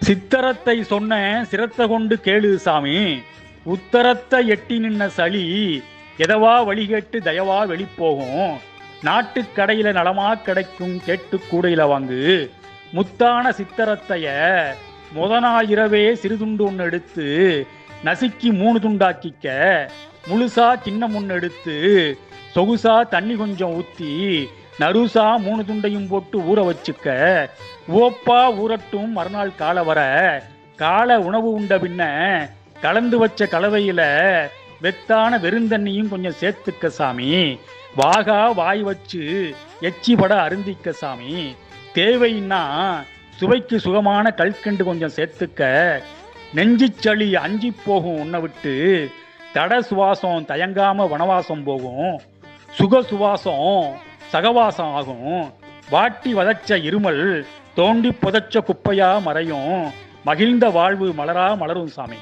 சித்தரத்தை சொன்ன சிரத்த கொண்டு கேளு சாமி, உத்தரத்தை எட்டி நின்ன சளி எதவா வழிகேட்டு தயவா வெளிப்போகும். நாட்டுக்கடையில நலமா கிடைக்கும் கேட்டு கூடையில வாங்கு. முத்தான சித்தரத்தைய நாள் இரவே சிறுதுண்டு ஒன்று எடுத்து நசுக்கி 3 துண்டாக்கிக்க. முழுசா சின்ன முன்னு எடுத்து சொகுசா தண்ணி கொஞ்சம் ஊத்தி நறுசா 3 துண்டையும் போட்டு ஊற வச்சுக்க. ஓப்பா ஊறட்டும் மறுநாள் காலை வர. காலை உணவு உண்ட பின்ன கலந்து வச்ச கலவையில வெத்தான வெறுந்தண்ணியும் கொஞ்சம் சேர்த்துக்க சாமி. வாகா வாய் வச்சு எச்சி பட அருந்திக்க சாமி. தேவைன்னா சுவைக்கு சுகமான கல்கண்டு கொஞ்சம் சேர்த்துக்க. நெஞ்சி சளி அஞ்சி போகும் உன்னை விட்டு. தட சுவாசம் தயங்காம வனவாசம் போகும். சுக சுவாசம் சகவாசம் ஆகும். வாட்டி வதச்ச இருமல் தோண்டி புதைச்ச குப்பையா மறையும். மகிழ்ந்த வாழ்வு மலரா மலரும் சாமி.